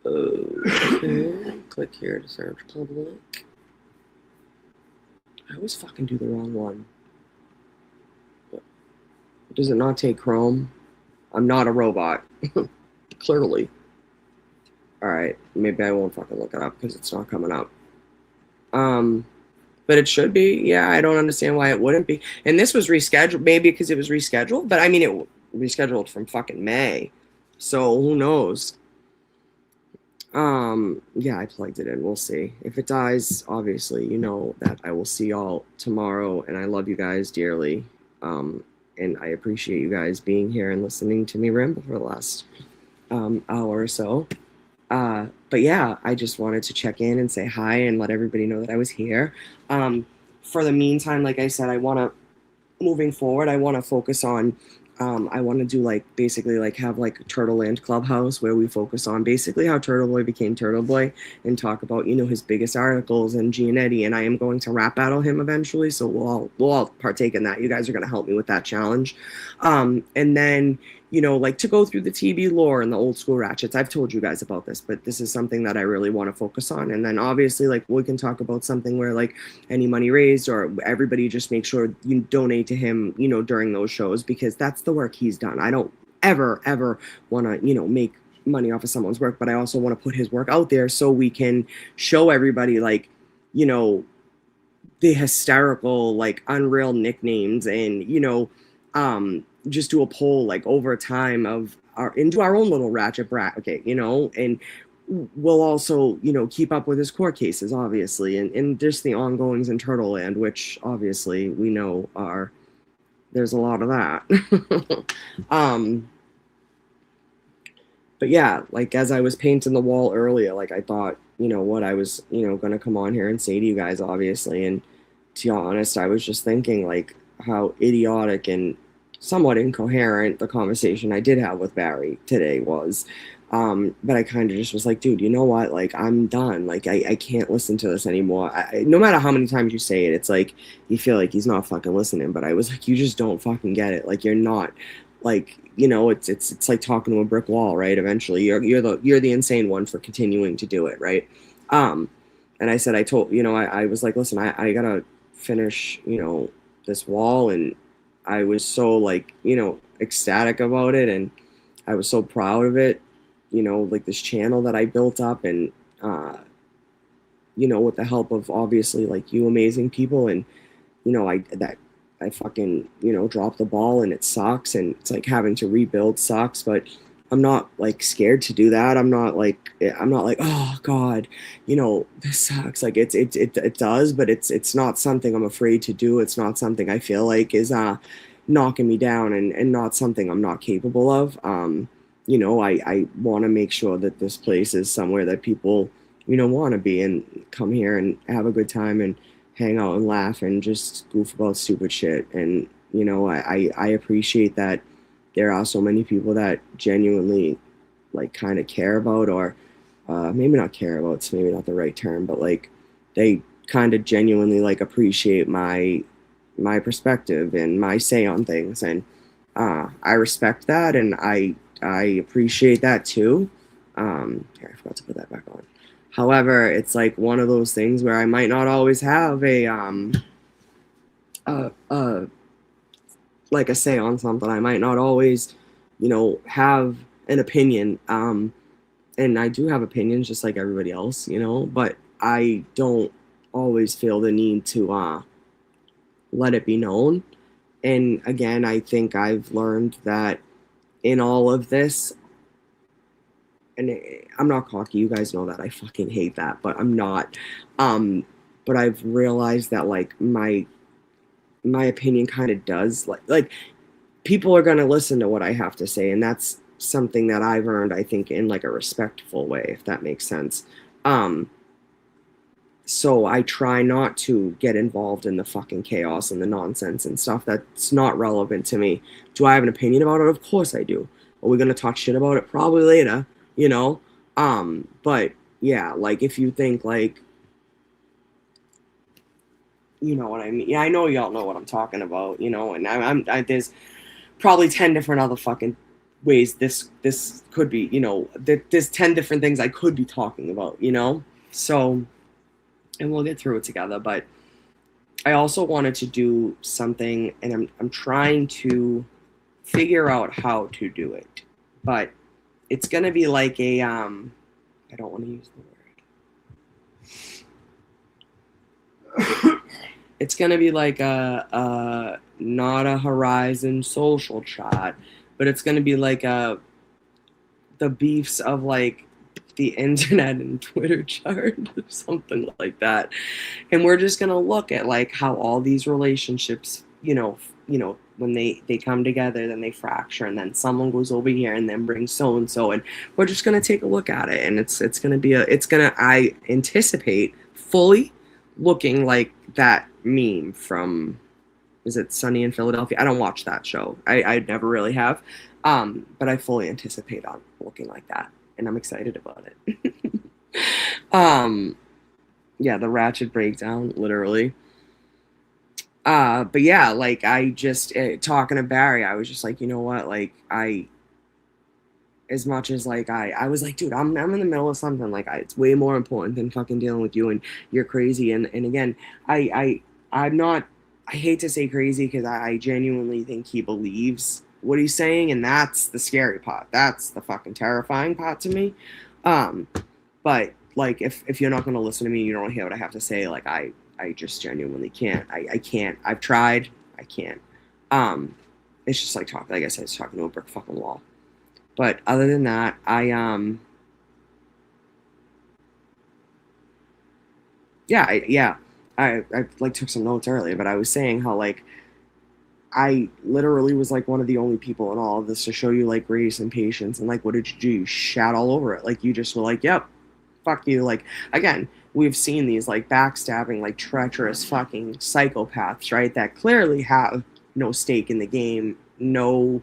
Okay. Click here to search public. I always fucking do the wrong one. Does it not take Chrome? I'm not a robot. Clearly. Alright, maybe I won't fucking look it up because it's not coming up. But it should be. Yeah, I don't understand why it wouldn't be. And this was rescheduled, maybe because it was rescheduled. But I mean, it rescheduled from fucking May. So who knows? Yeah, I plugged it in. We'll see. If it dies, obviously, you know that I will see y'all tomorrow. And I love you guys dearly. And I appreciate you guys being here and listening to me ramble for the last hour or so. But yeah, I just wanted to check in and say hi and let everybody know that I was here. For the meantime, like I said, moving forward, I want to focus on, I want to do have a Turtle Land Clubhouse where we focus on basically how Turtleboy became Turtleboy and talk about, you know, his biggest articles and Gianetti. And I am going to rap battle him eventually. So we'll all partake in that. You guys are going to help me with that challenge. And then, you know, to go through the TV lore and the old school ratchets. I've told you guys about this, but this is something that I really want to focus on. And then obviously, we can talk about something where any money raised or everybody just make sure you donate to him, you know, during those shows, because that's the work he's done. I don't ever want to, you know, make money off of someone's work, but I also want to put his work out there so we can show everybody, you know, the hysterical, unreal nicknames and, you know, just do a poll over time of do our own little ratchet bracket, you know, and we'll also, you know, keep up with his court cases, obviously, and just the ongoings in Turtle Land, which obviously we know there's a lot of that. But yeah, as I was painting the wall earlier, I thought, you know, what I was, you know, going to come on here and say to you guys, obviously, and to be honest, I was just thinking how idiotic and somewhat incoherent the conversation I did have with Barry today was. But I kind of just was dude, you know what? I'm done. I can't listen to this anymore. No matter how many times you say it, it's you feel he's not fucking listening. But I was you just don't fucking get it. You're not, you know, it's like talking to a brick wall, right? Eventually, you're the insane one for continuing to do it, right? And I said, I was listen, I gotta finish, you know, this wall, and I was so you know, ecstatic about it, and I was so proud of it, you know, this channel that I built up, and you know, with the help of obviously you amazing people, and you know, I fucking, you know, dropped the ball, and it sucks, and it's having to rebuild sucks, but I'm not scared to do that. I'm not oh God, you know, this sucks. It does, but it's not something I'm afraid to do. It's not something I feel is knocking me down, and not something I'm not capable of. you know, I want to make sure that this place is somewhere that people, you know, want to be and come here and have a good time and hang out and laugh and just goof about stupid shit. And, you know, I appreciate that there are so many people that genuinely like kind of care about, or maybe not care about, it's maybe not the right term, but like they kind of genuinely like appreciate my perspective and my say on things. And I respect that, and I appreciate that too. Here, I forgot to put that back on. However, it's like one of those things where I might not always have a like a say on something. I might not always, you know, have an opinion. And I do have opinions just like everybody else, you know, but I don't always feel the need to let it be known. And again, I think I've learned that in all of this, and I'm not cocky, you guys know that I fucking hate that, but I'm not. But I've realized that like my opinion kind of does like people are gonna listen to what I have to say, and that's something that I've earned, I think, in like a respectful way, if that makes sense. So I try not to get involved in the fucking chaos and the nonsense and stuff that's not relevant to me. Do I have an opinion about it? Of course I do. Are we gonna talk shit about it? Probably later, you know? But yeah, like if you think like, you know what I mean? Yeah, I know y'all know what I'm talking about, you know, and I there's probably 10 different other fucking ways this could be, you know, there's 10 different things I could be talking about, you know? So, and we'll get through it together, but I also wanted to do something, and I'm trying to figure out how to do it, but it's going to be like a, I don't want to use the word. It's going to be like a not a Horizon social chat, but it's going to be like the beefs of like the internet and Twitter chart or something like that. And we're just going to look at like how all these relationships, you know, when they come together, then they fracture, and then someone goes over here and then brings so and so, and we're just going to take a look at it. And it's going to be I anticipate fully looking like that meme from, is it Sunny in Philadelphia? I don't watch that show. I never really have. But I fully anticipate on looking like that, and I'm excited about it. Yeah, the ratchet breakdown, literally. But yeah, like I just talking to Barry, I was just like, you know what, like as much as like I was like, dude, I'm in the middle of something, like it's way more important than fucking dealing with you, and you're crazy. And again, I'm not, I hate to say crazy, because I genuinely think he believes what he's saying, and that's the scary part. That's the fucking terrifying part to me. But like if you're not going to listen to me, you don't hear what I have to say, like I just genuinely can't. I can't. I've tried. I can't. It's just like talking, like I said, it's talking to a brick fucking wall. But other than that, I like took some notes earlier, but I was saying how like I literally was like one of the only people in all of this to show you like grace and patience, and like what did you do? You shat all over it. Like you just were like, yep, fuck you. Like again, we've seen these like backstabbing, like treacherous fucking psychopaths, right? That clearly have no stake in the game, nothing.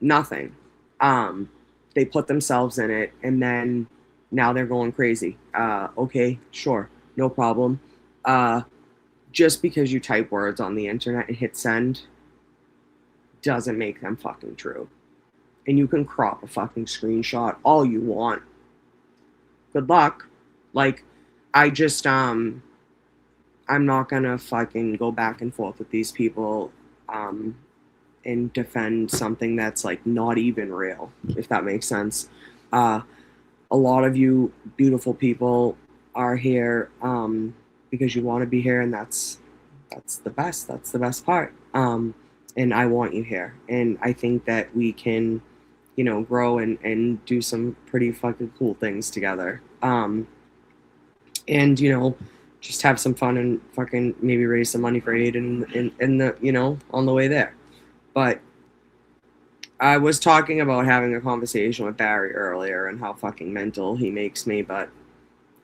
They put themselves in it, and then now they're going crazy. Okay, sure, no problem. Just because you type words on the internet and hit send doesn't make them fucking true. And you can crop a fucking screenshot all you want. Good luck. Like, I just, I'm not gonna fucking go back and forth with these people, and defend something that's like not even real, if that makes sense. A lot of you beautiful people are here because you want to be here, and that's the best part. And I want you here, and I think that we can, you know, grow and do some pretty fucking cool things together. And you know, just have some fun and fucking maybe raise some money for Aidan in the, you know, on the way there. But I was talking about having a conversation with Barry earlier and how fucking mental he makes me, but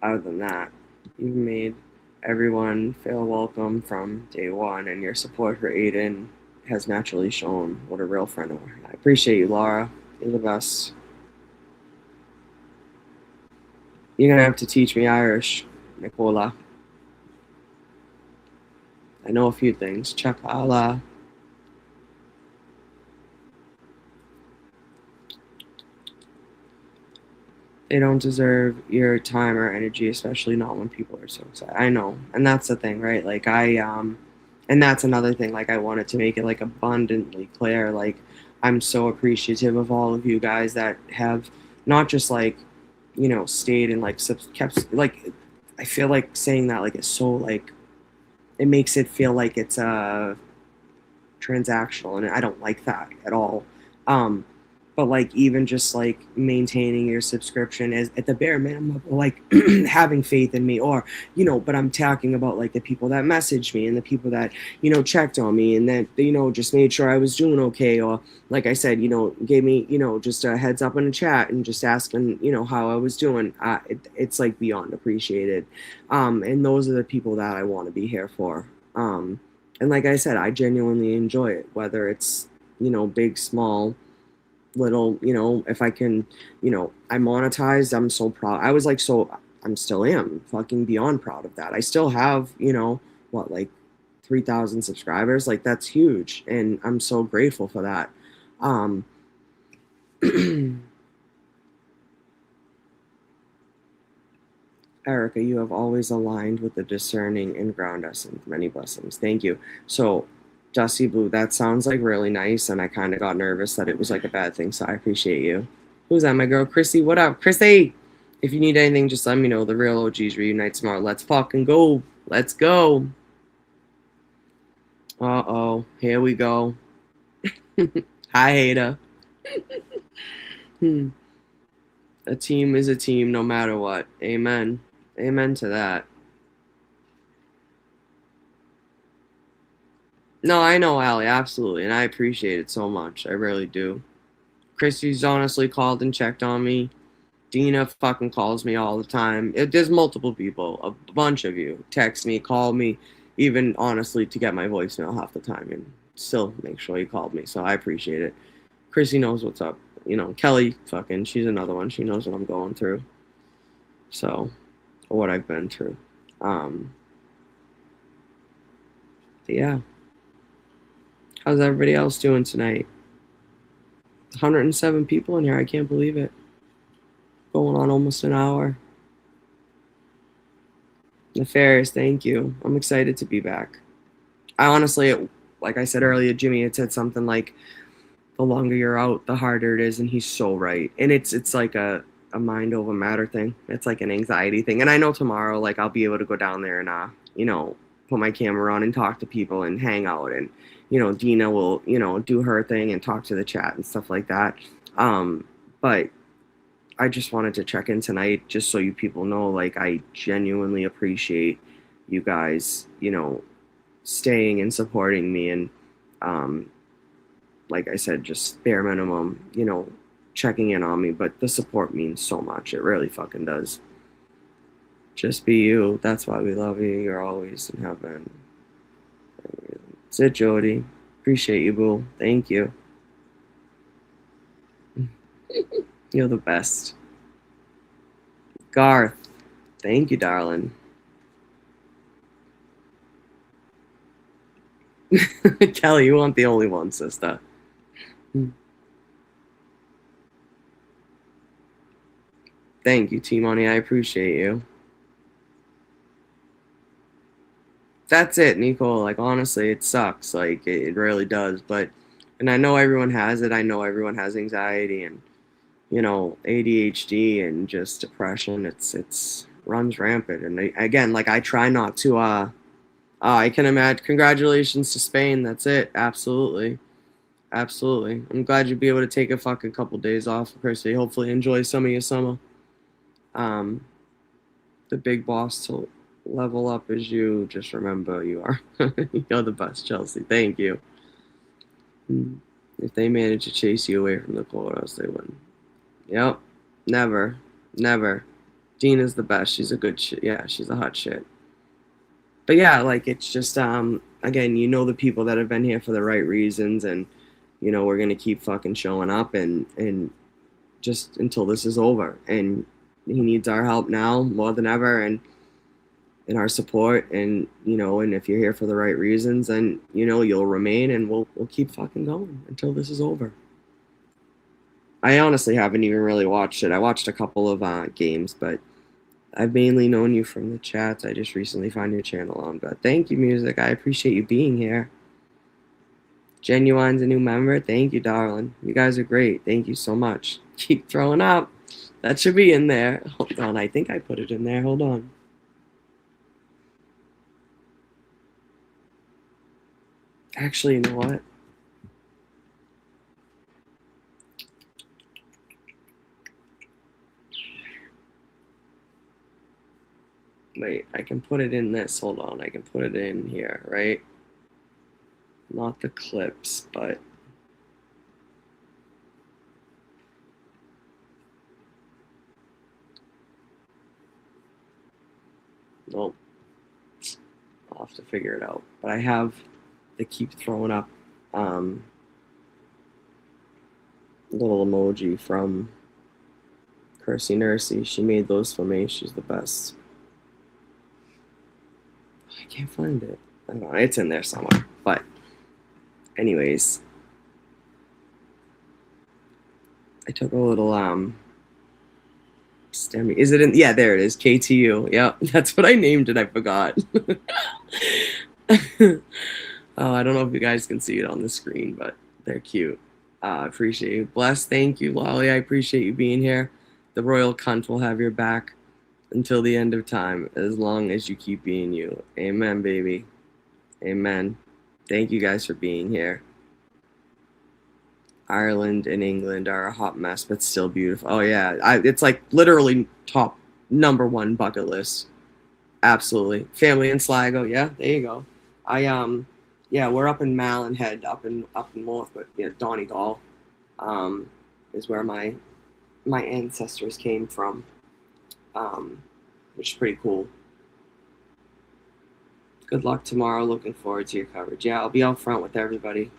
other than that, you've made everyone feel welcome from day one, and your support for Aidan has naturally shown what a real friend are. I appreciate you, Laura. You're the best. You're gonna have to teach me Irish, Nicola. I know a few things. Chakala. They don't deserve your time or energy, especially not when people are so excited. I know, and that's the thing, right? Like and that's another thing. Like I wanted to make it like abundantly clear. Like I'm so appreciative of all of you guys that have not just like, stayed and like kept like. I feel like saying that like it's so like it makes it feel like it's transactional, and I don't like that at all. But like even just like maintaining your subscription is at the bare minimum, like having faith in me, or but I'm talking about like the people that messaged me and the people that checked on me and that just made sure I was doing okay, or like I said, gave me just a heads up in the chat and just asking how I was doing. It's like beyond appreciated, and those are the people that I want to be here for. And like I said, I genuinely enjoy it, whether it's big, small, little, if I can, I monetized. I'm so proud. I was like, I'm still am fucking beyond proud of that. I still have, what, like 3,000 subscribers. Like that's huge. And I'm so grateful for that. Erica, you have always aligned with the discerning and ground us in many blessings. Thank you. So Dusty Blue, that sounds like really nice, and I kind of got nervous that it was like a bad thing, so I appreciate you. Who's that, my girl? Chrissy, what up? Chrissy! If you need anything, just let me know. The real OGs reunite tomorrow. Let's fucking go. Let's go. Uh-oh. Here we go. Hi, Ada. A team is a team no matter what. Amen. Amen to that. No, I know, Allie, absolutely, and I appreciate it so much. I really do. Christy's honestly called and checked on me. Dina fucking calls me all the time. There's multiple people, a bunch of you, text me, call me, even honestly to get my voicemail half the time, and still make sure you called me, so I appreciate it. Chrissy knows what's up. Kelly, fucking, she's another one. She knows what I'm going through. So, or what I've been through. Yeah. How's everybody else doing tonight? 107 people in here. I can't believe it. Going on almost an hour. Nefarious, thank you. I'm excited to be back. I honestly, like I said earlier, Jimmy had said something like, the longer you're out, the harder it is, and he's so right. And it's like a mind over matter thing. It's like an anxiety thing. And I know tomorrow, like I'll be able to go down there and put my camera on and talk to people and hang out, and Dina will do her thing and talk to the chat and stuff like that. But I just wanted to check in tonight just so you people know, like, I genuinely appreciate you guys staying and supporting me, and like I said, just bare minimum checking in on me, but the support means so much. It really fucking does. Just be you. That's why we love you. You're always in heaven. That's it, Jody. Appreciate you, boo. Thank you. You're the best. Garth. Thank you, darling. Kelly, you aren't the only one, sister. Thank you, T-Money. I appreciate you. That's it, Nicole. Like, honestly, it sucks. Like, it really does. And I know everyone has it. I know everyone has anxiety and, ADHD and just depression. It's runs rampant. And again, like, I try not to, I can imagine. Congratulations to Spain. That's it. Absolutely. Absolutely. I'm glad you'll be able to take a fucking couple days off, Chrissy. Hopefully enjoy some of your summer. The big boss to level up is you. Just remember you are. You're the best, Chelsea. Thank you. If they managed to chase you away from the courthouse, they wouldn't. Yep. Never. Never. Dina's the best. She's a good shit. Yeah, she's a hot shit. But yeah, like, it's just, again, you know the people that have been here for the right reasons, and, you know, we're going to keep fucking showing up and just until this is over. And he needs our help now more than ever, and our support, and, you know, and if you're here for the right reasons, then, you know, you'll remain, and we'll keep fucking going until this is over. I honestly haven't even really watched it. I watched a couple of games, but I've mainly known you from the chats. I just recently found your channel on, but thank you, Music. I appreciate you being here. Genuine's a new member. Thank you, darling. You guys are great. Thank you so much. Keep throwing up. That should be in there. Hold on. I think I put it in there. Hold on. Actually, you know what? Wait, I can put it in this. Hold on. I can put it in here, right? Not the clips, but... Nope. I'll have to figure it out. But I have the keep throwing up little emoji from Kersey Nursey. She made those for me. She's the best. I can't find it. I don't know. It's in there somewhere. But anyways, I took a little STEMI. Is it in? Yeah, there it is. KTU. Yeah, that's what I named it. I forgot. Oh, I don't know if you guys can see it on the screen, but they're cute. Appreciate you. Bless, thank you, Lolly. I appreciate you being here. The royal cunt will have your back until the end of time, as long as you keep being you. Amen, baby. Amen. Thank you guys for being here. Ireland and England are a hot mess, but still beautiful. Oh, yeah. It's like literally top #1 bucket list. Absolutely. Family in Sligo. Yeah, there you go. Yeah, we're up in Malin Head, up in north, but yeah, Donegal is where my ancestors came from, which is pretty cool. Good luck tomorrow. Looking forward to your coverage. Yeah, I'll be out front with everybody,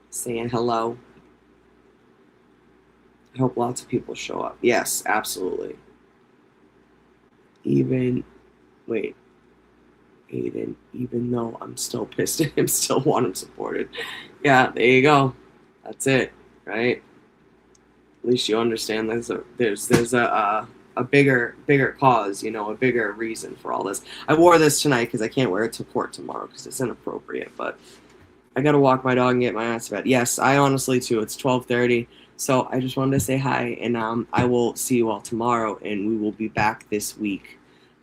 saying hello. I hope lots of people show up. Yes, absolutely. Aidan, even though I'm still pissed at him, still want him supported. Yeah, there you go. That's it, right? At least you understand there's a bigger cause, you know, a bigger reason for all this. I wore this tonight because I can't wear it to court tomorrow because it's inappropriate, but I gotta walk my dog and get my ass to bed. Yes, I honestly too. It's 12:30, so I just wanted to say hi, and I will see you all tomorrow, and we will be back this week.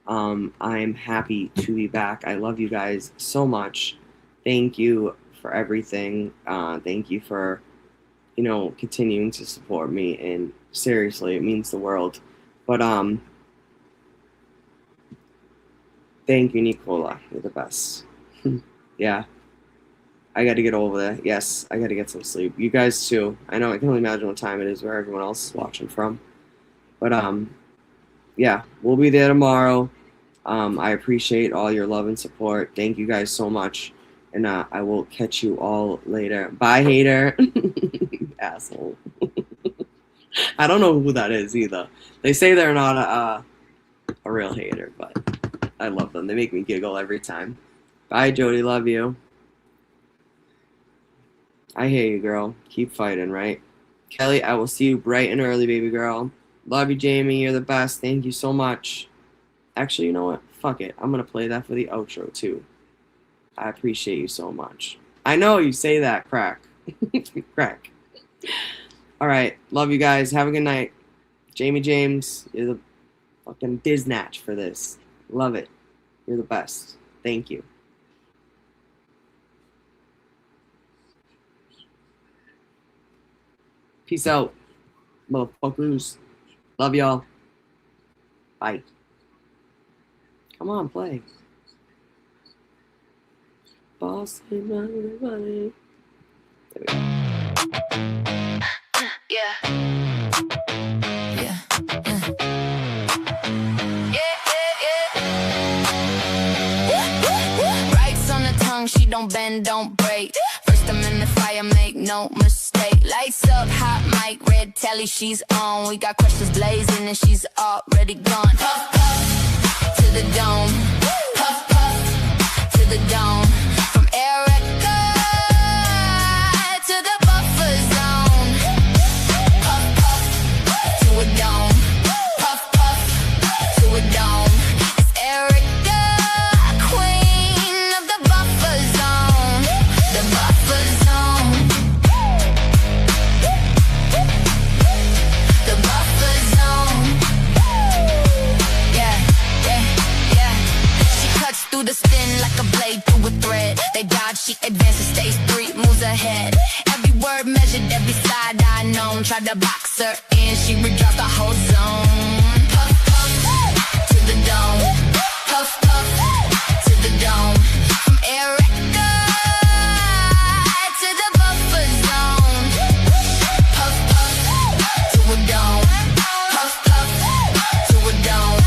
I'm happy to be back. I love you guys so much. Thank you for everything. Thank you for, you know, continuing to support me, and seriously, it means the world. But thank you, Nicola. You're the best. Yeah. I got to get over there. Yes, I got to get some sleep. You guys too. I know I can only imagine what time it is where everyone else is watching from. But yeah, we'll be there tomorrow. I appreciate all your love and support. Thank you guys so much. And I will catch you all later. Bye, hater. Asshole. I don't know who that is either. They say they're not a real hater, but I love them. They make me giggle every time. Bye, Jody. Love you. I hear you, girl. Keep fighting, right? Kelly, I will see you bright and early, baby girl. Love you, Jamie. You're the best. Thank you so much. Actually, you know what? Fuck it. I'm going to play that for the outro, too. I appreciate you so much. I know you say that, crack. Crack. All right. Love you guys. Have a good night. Jamie James, you're the fucking Diznatch for this. Love it. You're the best. Thank you. Peace out, motherfuckers. Love y'all. Bye. Come on, play. Boss, there we go. don't bend, don't break. First I'm in the fire, make no mistake. Lights up, hot mic, red telly, she's on. We got questions blazing and she's already gone. Puff, puff, to the dome. Puff, puff, to the dome. From Erica to the buffer zone. Puff, puff, to a dome. Puff, puff, to a dome. It's Erica, queen of the buffer zone. The buffer zone. The buffer zone. Yeah, yeah, yeah. She cuts through the spin like a blade through a thread. They dodge, she advances, stage 3, moves ahead. Every word measured, every side I known. Tried to box her in, she redropped the whole zone. Puff, puff, to the dome. Puff, puff, to the dome. From Erica to the buffer zone. Puff, puff, to a dome. Puff, puff, to a dome.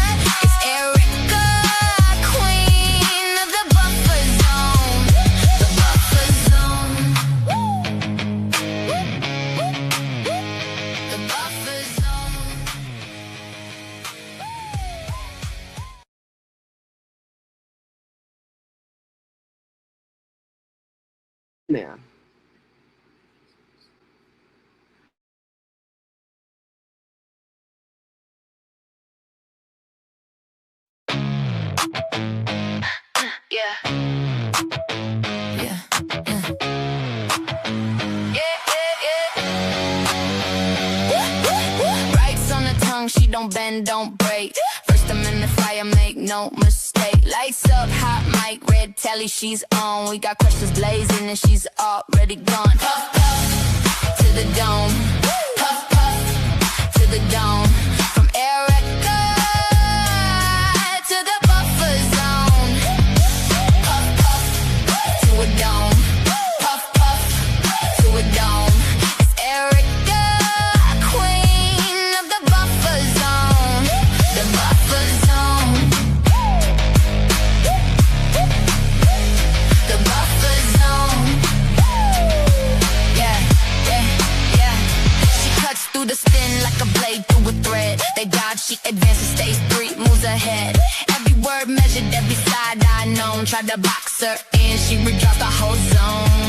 It's Erica, queen of the buffer zone. The buffer zone. The buffer zone. Yeah. Yeah. Yeah. Yeah. Rights on the tongue, she don't bend, don't break. First I'm in the fire, make no mistake. Lights up, hot mic, red telly, she's on. We got questions blazing and she's already gone. Puff, puff, to the dome. Puff, puff, to the dome. From Erica to the buffer zone. Puff, puff, to a dome. Puff, puff, to a dome. It's Erica, queen of the buffer zone. The buffer zone. The buffer zone. Yeah, yeah, yeah. She cuts through the spin like a blade through a thread. They dodge, she advances, stage 3, moves ahead. Every word measured, every side I known. Tried to box her in, she redropped the whole zone.